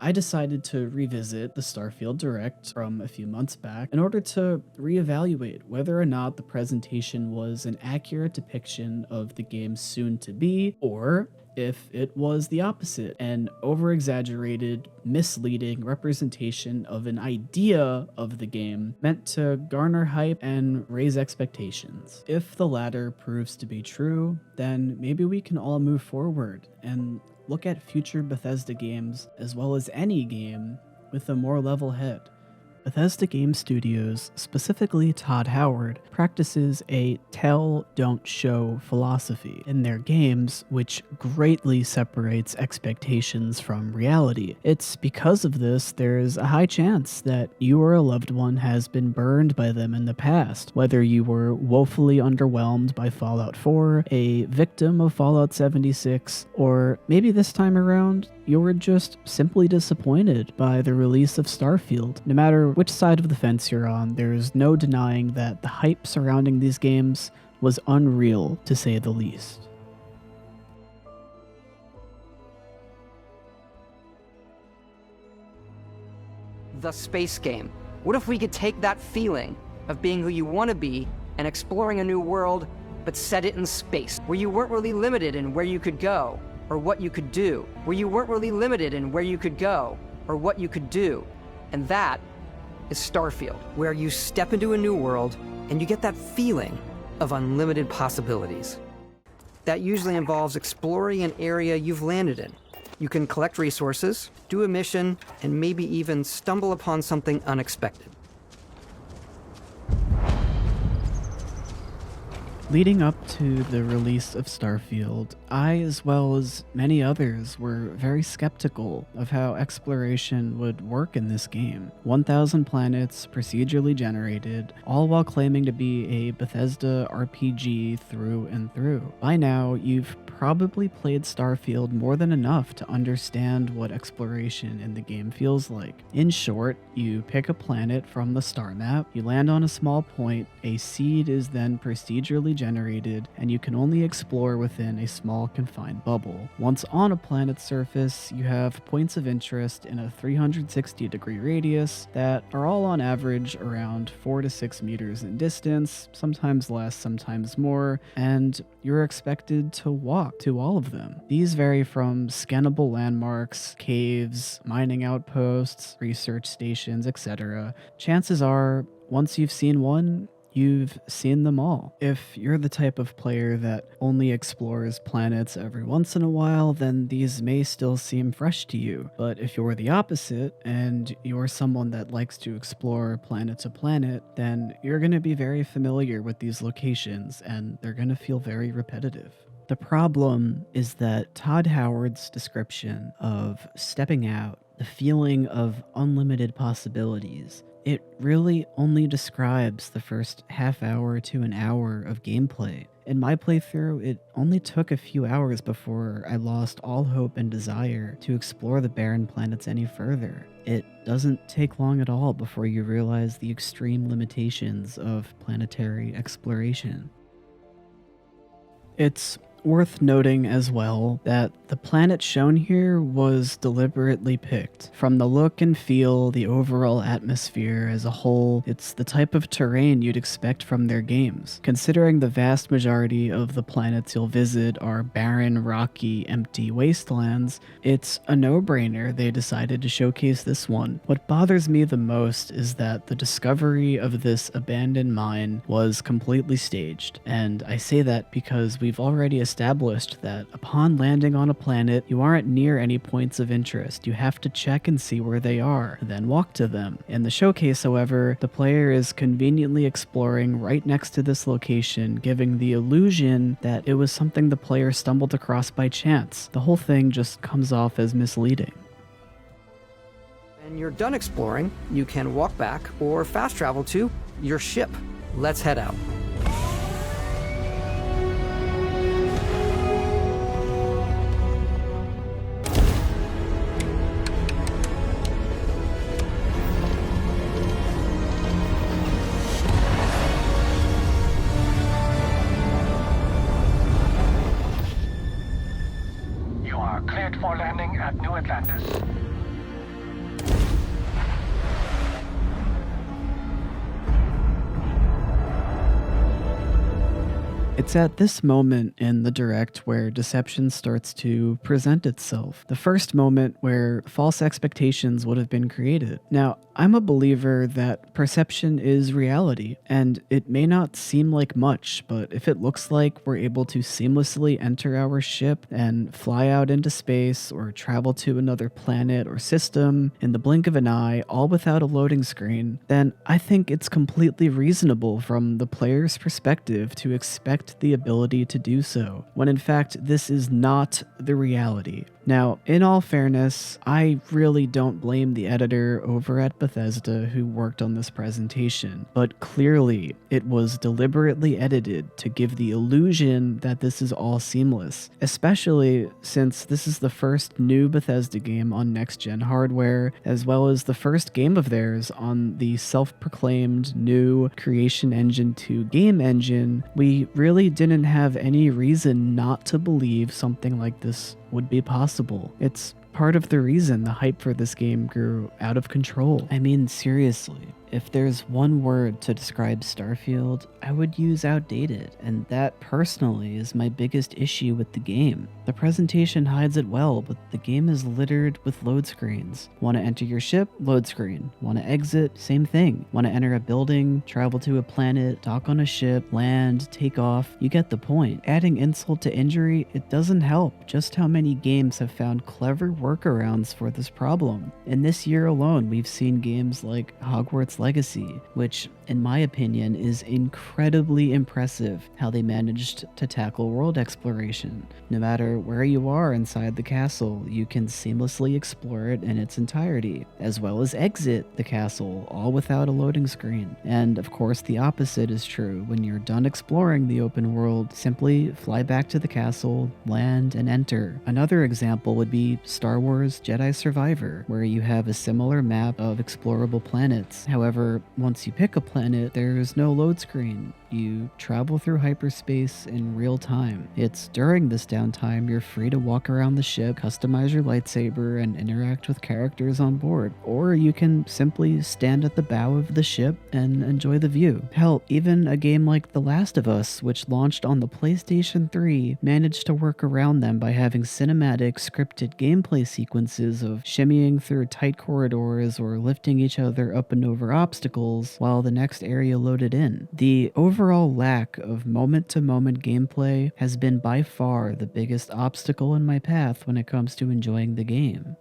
I decided to revisit the Starfield Direct from a few months back in order to reevaluate whether or not the presentation was an accurate depiction of the game's soon-to-be, or if it was the opposite, an over-exaggerated, misleading representation of an idea of the game meant to garner hype and raise expectations. If the latter proves to be true, then maybe we can all move forward and look at future Bethesda games, as well as any game, with a more level head. Bethesda Game Studios, specifically Todd Howard, practices a tell, don't show philosophy in their games, which greatly separates expectations from reality. It's because of this there's a high chance that you or a loved one has been burned by them in the past, whether you were woefully underwhelmed by Fallout 4, a victim of Fallout 76, or maybe this time around, you were just simply disappointed by the release of Starfield. No matter which side of the fence you're on, there's no denying that the hype surrounding these games was unreal, to say the least. The space game. What if we could take that feeling of being who you want to be and exploring a new world, but set it in space, where you weren't really limited in where you could go or what you could do, where you weren't really limited in where you could go or what you could do. And that is Starfield, where you step into a new world and you get that feeling of unlimited possibilities. That usually involves exploring an area you've landed in. You can collect resources, do a mission, and maybe even stumble upon something unexpected. Leading up to the release of Starfield, I, as well as many others, were very skeptical of how exploration would work in this game. 1,000 planets, procedurally generated, all while claiming to be a Bethesda RPG through and through. By now, you've probably played Starfield more than enough to understand what exploration in the game feels like. In short, you pick a planet from the star map, you land on a small point, a seed is then procedurally generated, and you can only explore within a small confined bubble. Once on a planet's surface, you have points of interest in a 360-degree radius that are all on average around 4 to 6 meters in distance, sometimes less, sometimes more, and you're expected to walk to all of them. These vary from scannable landmarks, caves, mining outposts, research stations, etc. Chances are, once you've seen one, you've seen them all. If you're the type of player that only explores planets every once in a while, then these may still seem fresh to you. But if you're the opposite, and you're someone that likes to explore planet to planet, then you're going to be very familiar with these locations, and they're going to feel very repetitive. The problem is that Todd Howard's description of stepping out, the feeling of unlimited possibilities, it really only describes the first half hour to an hour of gameplay. In my playthrough, it only took a few hours before I lost all hope and desire to explore the barren planets any further. It doesn't take long at all before you realize the extreme limitations of planetary exploration. It's worth noting as well that the planet shown here was deliberately picked. From the look and feel, the overall atmosphere as a whole, it's the type of terrain you'd expect from their games. Considering the vast majority of the planets you'll visit are barren, rocky, empty wastelands, it's a no-brainer they decided to showcase this one. What bothers me the most is that the discovery of this abandoned mine was completely staged, and I say that because we've already established that upon landing on a planet, you aren't near any points of interest. You have to check and see where they are, then walk to them. In the showcase, however, the player is conveniently exploring right next to this location, giving the illusion that it was something the player stumbled across by chance. The whole thing just comes off as misleading. When you're done exploring, you can walk back or fast travel to your ship. Let's head out. For landing at New Atlantis. It's at this moment in the Direct where deception starts to present itself. The first moment where false expectations would have been created. Now, I'm a believer that perception is reality, and it may not seem like much, but if it looks like we're able to seamlessly enter our ship and fly out into space or travel to another planet or system in the blink of an eye, all without a loading screen, then I think it's completely reasonable from the player's perspective to expect the ability to do so, when in fact this is not the reality. Now, in all fairness, I really don't blame the editor over at Bethesda who worked on this presentation, but clearly it was deliberately edited to give the illusion that this is all seamless, especially since this is the first new Bethesda game on next-gen hardware, as well as the first game of theirs on the self-proclaimed new Creation Engine 2 game engine. We really didn't have any reason not to believe something like this would be possible. It's part of the reason the hype for this game grew out of control. I mean, seriously, if there's one word to describe Starfield, I would use outdated, and that personally is my biggest issue with the game. The presentation hides it well, but the game is littered with load screens. Want to enter your ship? Load screen. Want to exit? Same thing. Want to enter a building, travel to a planet, dock on a ship, land, take off? You get the point. Adding insult to injury, it doesn't help just how many games have found clever workarounds for this problem. In this year alone, we've seen games like Hogwarts Legacy, which, in my opinion, is incredibly impressive how they managed to tackle world exploration. No matter where you are inside the castle, you can seamlessly explore it in its entirety, as well as exit the castle, all without a loading screen. And of course, the opposite is true. When you're done exploring the open world, simply fly back to the castle, land, and enter. Another example would be Star Wars Jedi Survivor, where you have a similar map of explorable planets. However, once you pick a planet, there's no load screen. You travel through hyperspace in real time. It's during this downtime you're free to walk around the ship, customize your lightsaber, and interact with characters on board. Or you can simply stand at the bow of the ship and enjoy the view. Hell, even a game like The Last of Us, which launched on the PlayStation 3, managed to work around them by having cinematic, scripted gameplay sequences of shimmying through tight corridors or lifting each other up and over obstacles while the next area loaded in. The overall lack of moment-to-moment gameplay has been by far the biggest obstacle in my path when it comes to enjoying the game.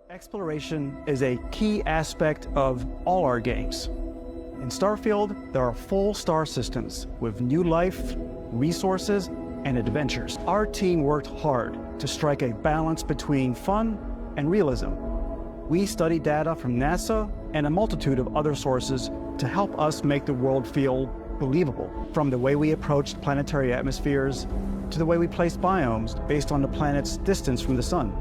Exploration is a key aspect of all our games. In Starfield, there are full star systems with new life, resources, and adventures. Our team worked hard to strike a balance between fun and realism. We studied data from NASA and a multitude of other sources to help us make the world feel believable, from the way we approached planetary atmospheres to the way we placed biomes based on the planet's distance from the sun.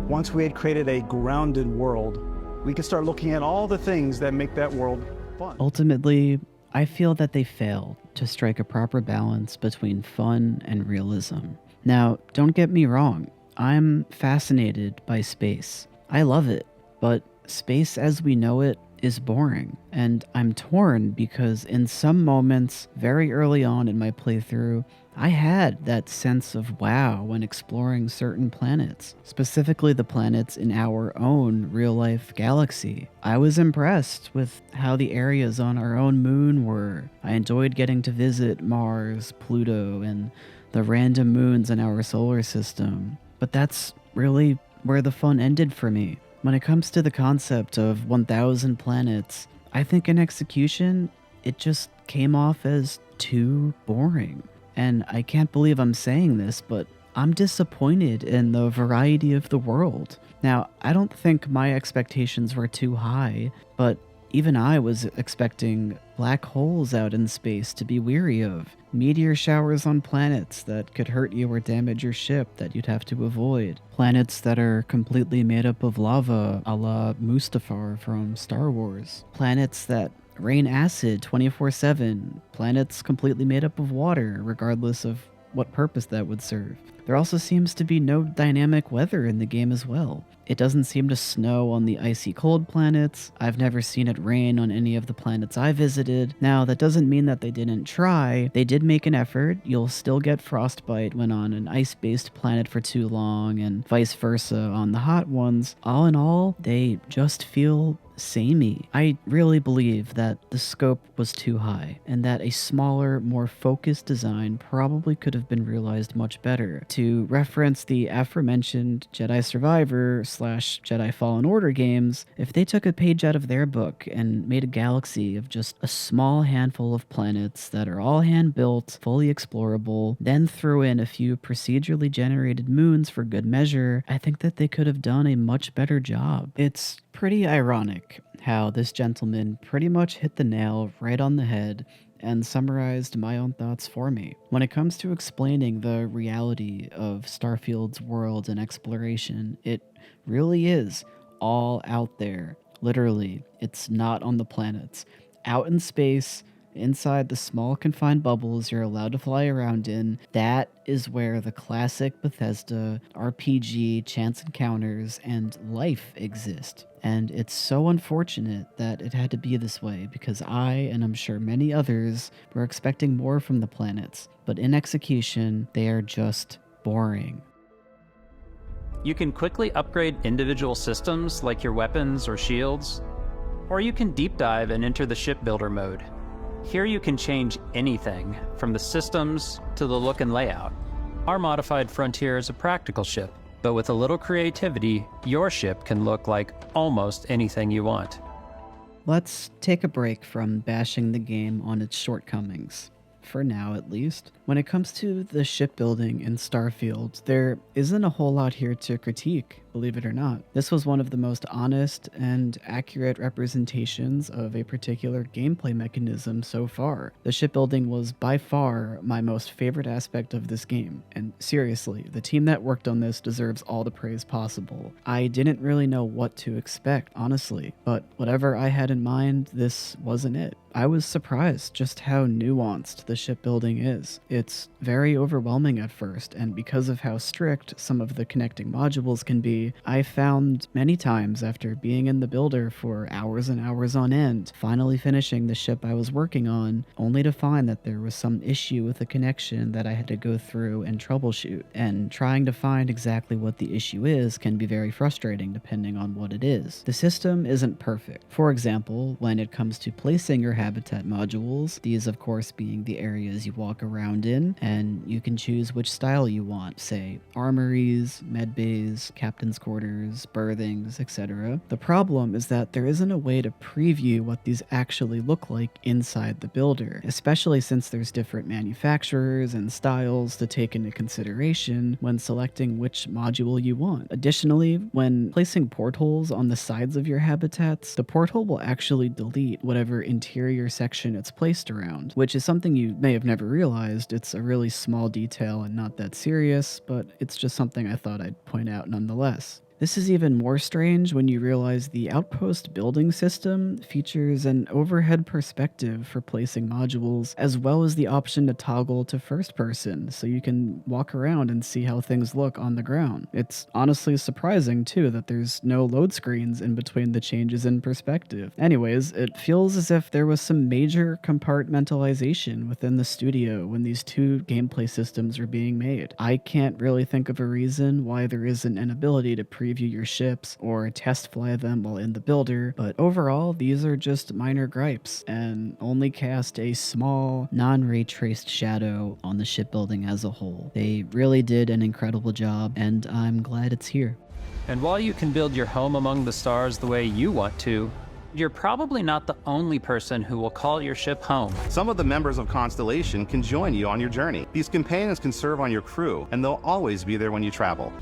Once we had created a grounded world, we could start looking at all the things that make that world fun. Ultimately, I feel that they failed to strike a proper balance between fun and realism. Now, don't get me wrong, I'm fascinated by space. I love it, but space as we know it is boring, and I'm torn because in some moments very early on in my playthrough, I had that sense of wow when exploring certain planets, specifically the planets in our own real-life galaxy. I was impressed with how the areas on our own moon were. I enjoyed getting to visit Mars, Pluto, and the random moons in our solar system. But that's really where the fun ended for me. When it comes to the concept of 1,000 planets, I think in execution, it just came off as too boring. And I can't believe I'm saying this, but I'm disappointed in the variety of the world. Now, I don't think my expectations were too high, but even I was expecting black holes out in space to be weary of, meteor showers on planets that could hurt you or damage your ship that you'd have to avoid, planets that are completely made up of lava a la Mustafar from Star Wars, planets that rain acid 24/7, planets completely made up of water regardless of what purpose that would serve. There also seems to be no dynamic weather in the game as well. It doesn't seem to snow on the icy cold planets. I've never seen it rain on any of the planets I visited. Now, that doesn't mean that they didn't try. They did make an effort. You'll still get frostbite when on an ice-based planet for too long, and vice versa on the hot ones. All in all, they just feel samey. I really believe that the scope was too high, and that a smaller, more focused design probably could have been realized much better. To reference the aforementioned Jedi Survivor / Jedi Fallen Order games, if they took a page out of their book and made a galaxy of just a small handful of planets that are all hand-built, fully explorable, then threw in a few procedurally generated moons for good measure, I think that they could have done a much better job. It's pretty ironic how this gentleman pretty much hit the nail right on the head and summarized my own thoughts for me. When it comes to explaining the reality of Starfield's world and exploration, it really is all out there. Literally, it's not on the planets. Out in space, inside the small confined bubbles you're allowed to fly around in, that is where the classic Bethesda RPG chance encounters and life exist. And it's so unfortunate that it had to be this way, because I, and I'm sure many others, were expecting more from the planets. But in execution, they are just boring. You can quickly upgrade individual systems like your weapons or shields, or you can deep dive and enter the shipbuilder mode. Here you can change anything, from the systems to the look and layout. Our modified Frontier is a practical ship, but with a little creativity, your ship can look like almost anything you want. Let's take a break from bashing the game on its shortcomings. For now, at least. When it comes to the shipbuilding in Starfield, there isn't a whole lot here to critique, believe it or not. This was one of the most honest and accurate representations of a particular gameplay mechanism so far. The shipbuilding was by far my most favorite aspect of this game, and seriously, the team that worked on this deserves all the praise possible. I didn't really know what to expect, honestly, but whatever I had in mind, this wasn't it. I was surprised just how nuanced the shipbuilding is. It's very overwhelming at first, and because of how strict some of the connecting modules can be, I found many times after being in the builder for hours and hours on end, finally finishing the ship I was working on, only to find that there was some issue with the connection that I had to go through and troubleshoot. And trying to find exactly what the issue is can be very frustrating depending on what it is. The system isn't perfect. For example, when it comes to placing your habitat modules, these of course being the areas you walk around in, and you can choose which style you want, say armories, med bays, captain's quarters, berthings, etc. The problem is that there isn't a way to preview what these actually look like inside the builder, especially since there's different manufacturers and styles to take into consideration when selecting which module you want. Additionally, when placing portholes on the sides of your habitats, the porthole will actually delete whatever interior section it's placed around, which is something you may have never realized. It's a really small detail and not that serious, but it's just something I thought I'd point out nonetheless. This is even more strange when you realize the outpost building system features an overhead perspective for placing modules, as well as the option to toggle to first person, so you can walk around and see how things look on the ground. It's honestly surprising, too, that there's no load screens in between the changes in perspective. Anyways, it feels as if there was some major compartmentalization within the studio when these two gameplay systems are being made. I can't really think of a reason why there isn't an ability to preview your ships or test fly them while in the builder, but overall these are just minor gripes and only cast a small, non-ray traced shadow on the shipbuilding as a whole. They really did an incredible job, and I'm glad it's here. And while you can build your home among the stars the way you want to, you're probably not the only person who will call your ship home. Some of the members of Constellation can join you on your journey. These companions can serve on your crew, and they'll always be there when you travel.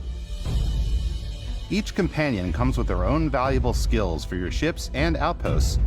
Each companion comes with their own valuable skills for your ships and outposts,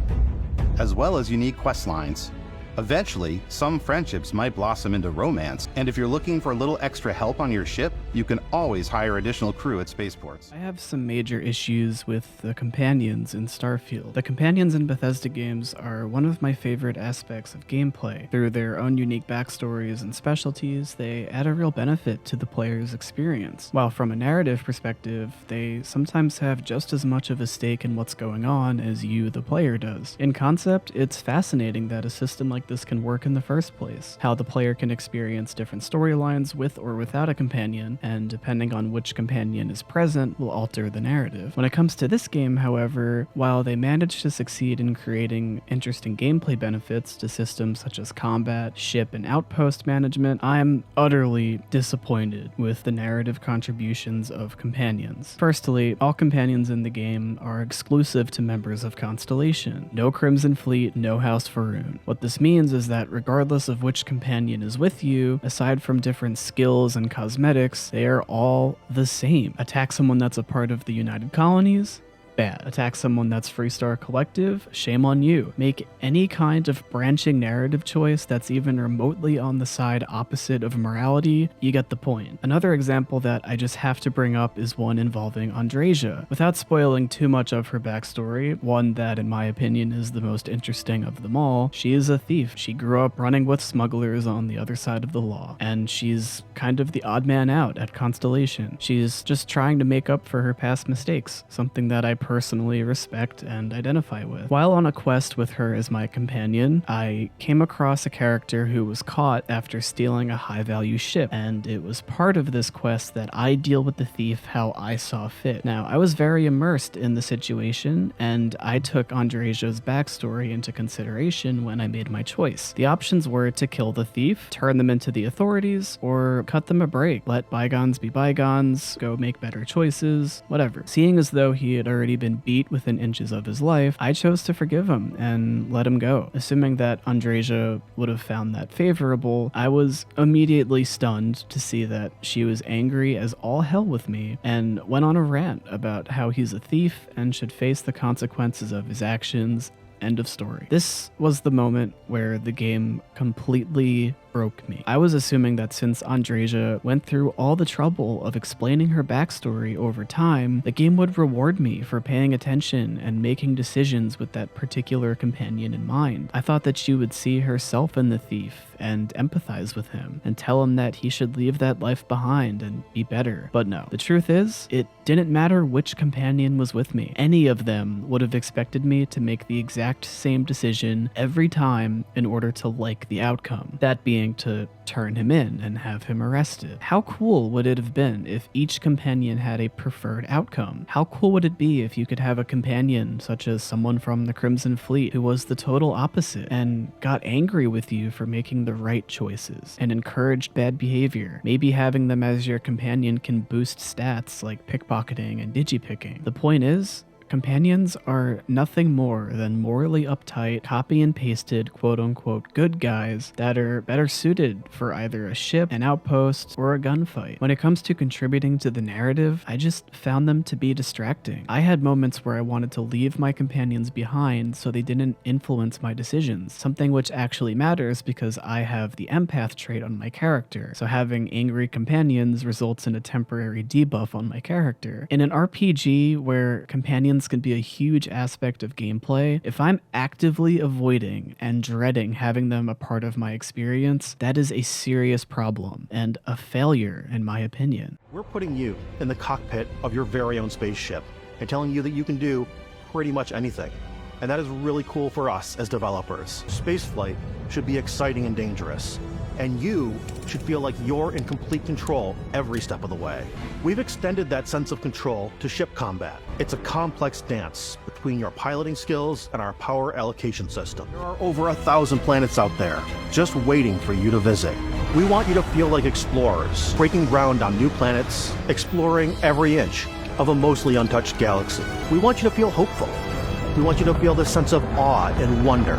as well as unique quest lines. Eventually, some friendships might blossom into romance, and if you're looking for a little extra help on your ship, You can always hire additional crew at spaceports. I have some major issues with the companions in Starfield. The companions in Bethesda games are one of my favorite aspects of gameplay. Through their own unique backstories and specialties, they add a real benefit to the player's experience. While from a narrative perspective, they sometimes have just as much of a stake in what's going on as you, the player, does. In concept, it's fascinating that a system like this can work in the first place. How the player can experience different storylines with or without a companion, and depending on which companion is present will alter the narrative. When it comes to this game, however, while they managed to succeed in creating interesting gameplay benefits to systems such as combat, ship, and outpost management, I'm utterly disappointed with the narrative contributions of companions. Firstly, all companions in the game are exclusive to members of Constellation. No Crimson Fleet, no House Faroon. What this means is that regardless of which companion is with you, aside from different skills and cosmetics, they are all the same. Attack someone that's a part of the United Colonies? Bad. Attack someone that's Freestar Collective? Shame on you. Make any kind of branching narrative choice that's even remotely on the side opposite of morality, you get the point. Another example that I just have to bring up is one involving Andreja. Without spoiling too much of her backstory, one that in my opinion is the most interesting of them all, she is a thief. She grew up running with smugglers on the other side of the law, and she's kind of the odd man out at Constellation. She's just trying to make up for her past mistakes, something that I personally respect and identify with. While on a quest with her as my companion, I came across a character who was caught after stealing a high-value ship, and it was part of this quest that I deal with the thief how I saw fit. Now, I was very immersed in the situation, and I took Andreja's backstory into consideration when I made my choice. The options were to kill the thief, turn them into the authorities, or cut them a break, let bygones be bygones, go make better choices, whatever. Seeing as though he had already been beat within inches of his life, I chose to forgive him and let him go. Assuming that Andreja would have found that favorable, I was immediately stunned to see that she was angry as all hell with me and went on a rant about how he's a thief and should face the consequences of his actions. End of story. This was the moment where the game completely broke me. I was assuming that since Andreja went through all the trouble of explaining her backstory over time, the game would reward me for paying attention and making decisions with that particular companion in mind. I thought that she would see herself in the thief and empathize with him and tell him that he should leave that life behind and be better. But no, the truth is, it didn't matter which companion was with me. Any of them would have expected me to make the exact same decision every time in order to like the outcome. That being to turn him in and have him arrested. How cool would it have been if each companion had a preferred outcome? How cool would it be if you could have a companion such as someone from the Crimson Fleet who was the total opposite and got angry with you for making the right choices and encouraged bad behavior? Maybe having them as your companion can boost stats like pickpocketing and digipicking. The point is, companions are nothing more than morally uptight, copy and pasted, quote-unquote good guys that are better suited for either a ship, an outpost, or a gunfight. When it comes to contributing to the narrative, I just found them to be distracting. I had moments where I wanted to leave my companions behind so they didn't influence my decisions, something which actually matters because I have the empath trait on my character, so having angry companions results in a temporary debuff on my character. In an RPG where companions can be a huge aspect of gameplay, if I'm actively avoiding and dreading having them a part of my experience, that is a serious problem and a failure in my opinion. We're putting you in the cockpit of your very own spaceship and telling you that you can do pretty much anything. And that is really cool for us as developers. Spaceflight should be exciting and dangerous, and you should feel like you're in complete control every step of the way. We've extended that sense of control to ship combat. It's a complex dance between your piloting skills and our power allocation system. There are over 1,000 planets out there just waiting for you to visit. We want you to feel like explorers, breaking ground on new planets, exploring every inch of a mostly untouched galaxy. We want you to feel hopeful. We want you to feel this sense of awe and wonder,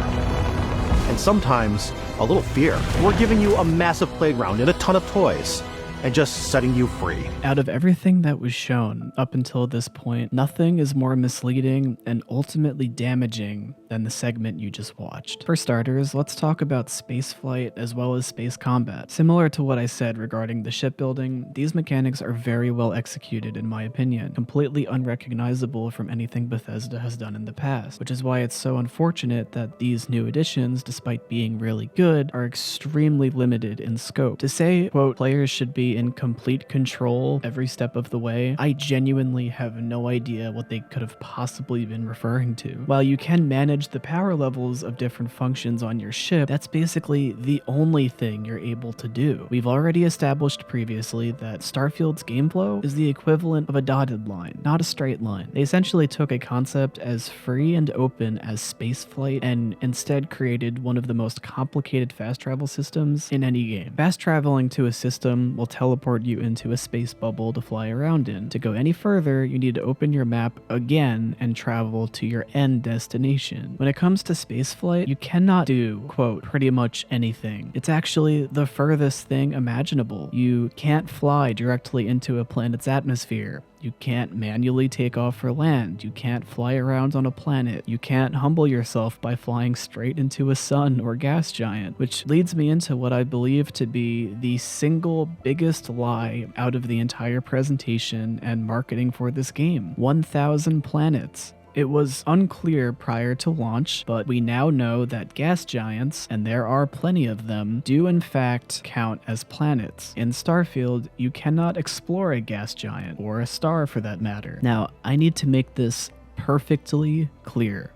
and sometimes a little fear. We're giving you a massive playground and a ton of toys. and just setting you free. Out of everything that was shown up until this point, nothing is more misleading and ultimately damaging than the segment you just watched. For starters, let's talk about spaceflight as well as space combat. Similar to what I said regarding the shipbuilding, these mechanics are very well executed in my opinion, completely unrecognizable from anything Bethesda has done in the past, which is why it's so unfortunate that these new additions, despite being really good, are extremely limited in scope. To say, quote, players should be in complete control every step of the way, I genuinely have no idea what they could have possibly been referring to. While you can manage the power levels of different functions on your ship, that's basically the only thing you're able to do. We've already established previously that Starfield's game flow is the equivalent of a dotted line, not a straight line. They essentially took a concept as free and open as spaceflight and instead created one of the most complicated fast travel systems in any game. Fast traveling to a system will teleport you into a space bubble to fly around in. To go any further, you need to open your map again and travel to your end destination. When it comes to spaceflight, you cannot do, quote, pretty much anything. It's actually the furthest thing imaginable. You can't fly directly into a planet's atmosphere. You can't manually take off for land. You can't fly around on a planet. You can't humble yourself by flying straight into a sun or gas giant, which leads me into what I believe to be the single biggest lie out of the entire presentation and marketing for this game. 1,000 planets. It was unclear prior to launch, but we now know that gas giants, and there are plenty of them, do in fact count as planets. In Starfield, you cannot explore a gas giant, or a star for that matter. Now, I need to make this perfectly clear.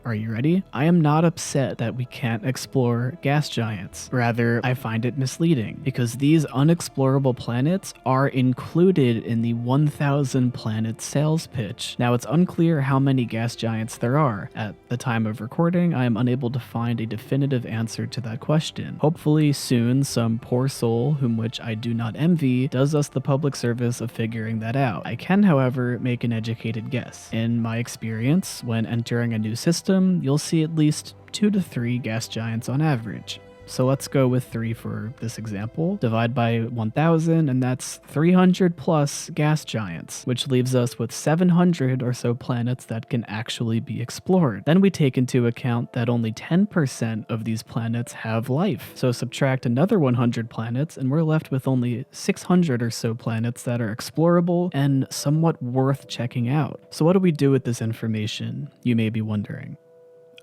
Are you ready? I am not upset that we can't explore gas giants. Rather, I find it misleading because these unexplorable planets are included in the 1,000 planet sales pitch. Now, it's unclear how many gas giants there are. At the time of recording, I am unable to find a definitive answer to that question. Hopefully soon, some poor soul, whom which I do not envy, does us the public service of figuring that out. I can, however, make an educated guess. In my experience, when entering a new system, you'll see at least 2 to 3 gas giants on average. So let's go with 3 for this example. Divide by 1,000 and that's 300 plus gas giants, which leaves us with 700 or so planets that can actually be explored. Then we take into account that only 10% of these planets have life. So subtract another 100 planets and we're left with only 600 or so planets that are explorable and somewhat worth checking out. So what do we do with this information, you may be wondering?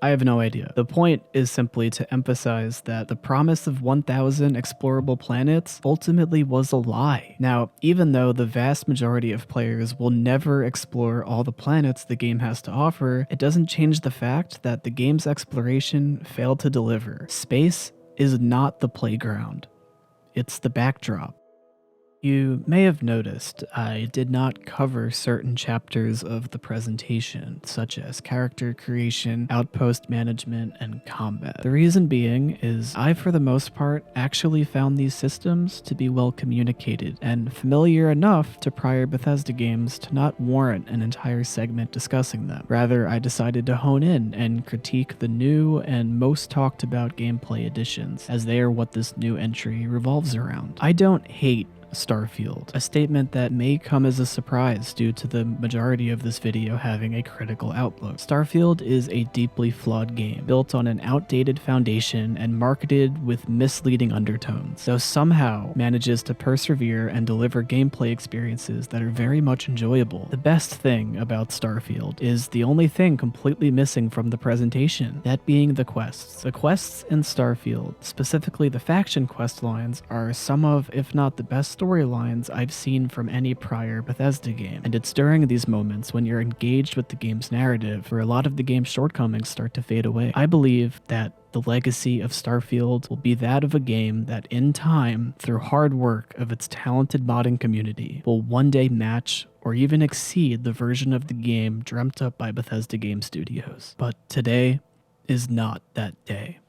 I have no idea. The point is simply to emphasize that the promise of 1,000 explorable planets ultimately was a lie. Now, even though the vast majority of players will never explore all the planets the game has to offer, it doesn't change the fact that the game's exploration failed to deliver. Space is not the playground. It's the backdrop. You may have noticed I did not cover certain chapters of the presentation, such as character creation, outpost management, and combat. The reason being is I, for the most part, actually found these systems to be well communicated and familiar enough to prior Bethesda games to not warrant an entire segment discussing them. Rather, I decided to hone in and critique the new and most talked about gameplay additions, as they are what this new entry revolves around. I don't hate Starfield, a statement that may come as a surprise due to the majority of this video having a critical outlook. Starfield is a deeply flawed game, built on an outdated foundation and marketed with misleading undertones, though somehow manages to persevere and deliver gameplay experiences that are very much enjoyable. The best thing about Starfield is the only thing completely missing from the presentation, that being the quests. The quests in Starfield, specifically the faction quest lines, are some of, if not the best storylines I've seen from any prior Bethesda game, and it's during these moments when you're engaged with the game's narrative where a lot of the game's shortcomings start to fade away. I believe that the legacy of Starfield will be that of a game that in time, through hard work of its talented modding community, will one day match or even exceed the version of the game dreamt up by Bethesda Game Studios. But today is not that day.